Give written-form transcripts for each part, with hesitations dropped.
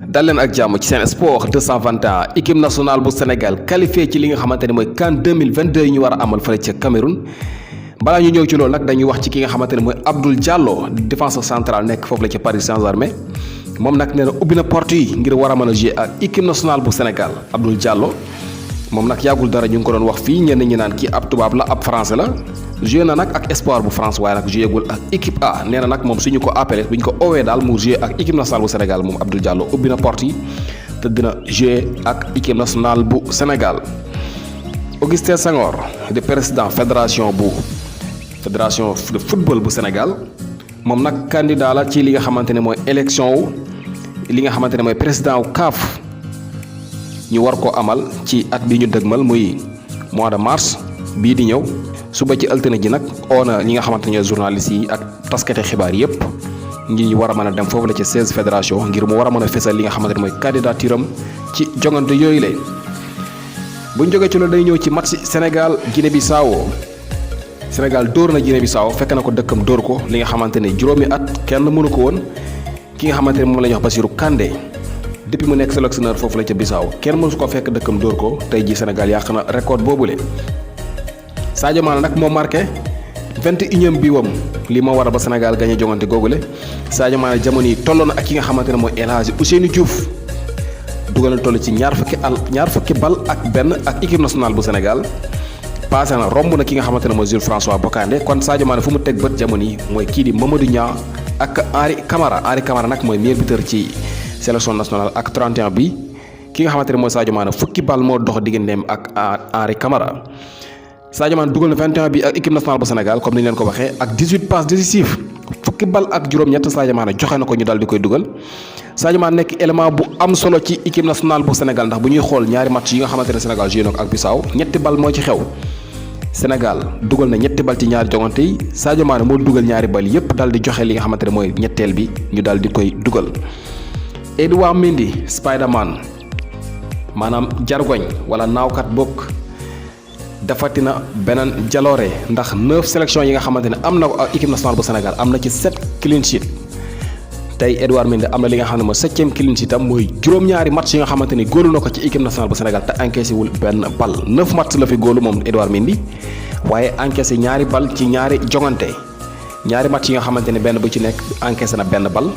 dal leen ak jàmm ci Sen Sport 221 équipe nationale bu Sénégal qualifié ci li nga xamante ne mooy CAN 2022 yi ñu war a amal fële ca Cameroun. balaa ñu ñëw ci loolu nag dañuy wax ci ki nga xamante ne mooy Abdoul Diallo défenseur central nekk foofu la ca Paris Saint-Germain moom nag nee na ubbi na porte yi ngir war a mën a jouer ak équipe nationale bu Sénégal. Abdoul Diallo moom nag yàggul dara ñu ngi ko doon wax fii ñenn ñi naan kii ab tubaab la ab français la joué na nag ak espoir bu France waaye nag joué gul ak équipe A nee na nag moom suñu ko appelé bu ñu ko owee daal mu joué ak équipe nationale bu Sénégal moom Abdoul Diallo ubbi na porte yi te dina joué ak équipe nationale bu Sénégal. Augustin Senghor di président fédération de football bu Sénégal moom nag candidat la ci li nga xamante ne mooy élection wu li nga xamante ne mooy président wu CAF ñu war ko amal ci at bi ñu dëgmal muy mois de mars bii di ñëw suba ci altine ji nag oo na ñi nga xamante ne ñooy journalistes yi ak taskati xibaar yépp ngir ñu war a mën a dem foofu la ci 16 fédération ngir mu war a mën a fésal li nga xamante ne mooy candidature am ci jongante yooyu la buñ jógee ci loolu day ñëw ci match Sénégal Guinée-Bissau. Sénégal dóor na Guinée-Bissau fekk na ko dëkkam dóor ko li nga xamante ne juróomi at kenn mënu ko woon ki nga xamante ne moom la ñuy wax Bassirou Kandé depuis mu nekk sélectionneur foofu la ca Bissau kenn mësu ko fekk dëkkam dóor ko tey ji Sénégal yàq na record boobule. Sadio Mané nag moo marqué 21e bi wam lii moo waral ba Sénégal gagné jongante googule Sadio Mané jamono yi tolloon na ak ki nga xamante ne mooy El Hadji Ousseynou Diouf dugal na toll ci ñaar fukki bal ak benn ak équipe nationale bu Sénégal. passé na romb na ki nga xamante ne mooy Jules François Bocandé kon Sadio Mané fu mu teg bët jamono yi mooy kii di Mamadou Niang ak Henri Camara nag mooy meilleur buteur ci sélection nationale ak 31 bi ki nga xamante ne mooy Sadio Mané fukki bal moo dox digganteem ak Henri Camara. Sadio Mané dugal na 21 bi ak équipe nationale bu Sénégal comme ni ñu leen ko waxee ak 18 passes décisives fukki bal ak juróom-ñett Sadio Mané joxe na ko ñu daal di koy dugal. Sadio Mané nekk élément bu am solo ci équipe nationale bu Sénégal ndax bu ñuy xool ñaari match yi nga xamante ne Sénégal joué na ko ak Bissau ñetti bal moo ci xew. Sénégal dugal na ñetti bal ci ñaari jongante yi Sadio Mané moo dugal ñaari bal yépp daal di joxe li nga xamante ne mooy ñetteel bi ñu daal di koy dugal. Edouard Mendy Spiderman maanaam jargoñ wala naawkat bokk dafatina beneen jaloore ndax 9 sélections yi nga xamante ne am na ko ak équipe nationale bu Sénégal am na ci 7 clean sheet tey Edouard Mendy am na li nga xam ne mooy 7e clean sheet am mooy juróom-ñaari match yi nga xamante ni góolu na ko ci équipe nationale bu Sénégal te encaissé wul benn bal 9 match la fi góolu moom Edouard Mendy waaye encaissé ñaari bal ci ñaari jongante ñaari match yi nga xamante ne benn bu ci nekk encaissé na benn bal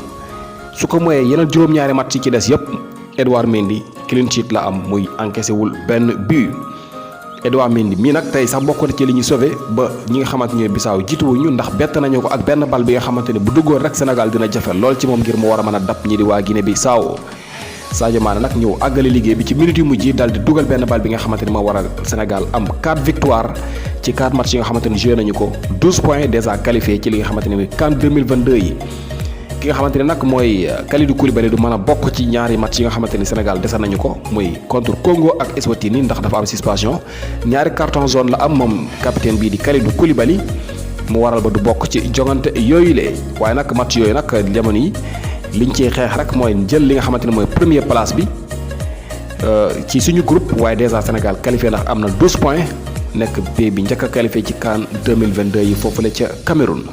su ko mooyee yeneen juróom-ñaari match yi ci des yépp Edouard Mendy clean sheet la am muy encaissé wul benn but. Edouard Mendy mii nag tey sax bokk na ci li ñu sauvé ba ñi nga xamante ne Bissau jiituwuñu ndax bett nañu ko ak benn bal bi nga xamante ne bu duggoon rek Sénégal dina jafe lool ci moom ngir mu war a mën a dab ñi di waa Guinée-Bissau. Sadio Mané nag ñëw àggale liggéey bi ci minute yu mujj yi daal di dugal benn bal bi nga xamante ne moo waral Sénégal am 4 victoires ci 4 matchs yi nga xamante ne joué nañu ko 12 points déjà qualifié ci li nga xamante ne mooy CAN 2022 yi. ki nga xamante ne nag mooy Kalidou Koulibaly du mën a bokk ci ñaari match yi nga xamante ni Sénégal dese nañu ko muy contre Congo ak Eswatini ndax dafa am suspension ñaari carton jaune la am moom capitaine bii di Kalidou Koulibaly mu waral ba du bokk ci jongante yooyu le waaye nag match yooyu nag jamono yi liñ ciy xeex rek mooy jël li nga xamante ne mooy première place bi ci suñu groupe waaye déjà Sénégal qualifié ndax am na 12 points nekk pays bi njëkk a qualifié ci CAN 2022 yi foofu la ca Cameroun.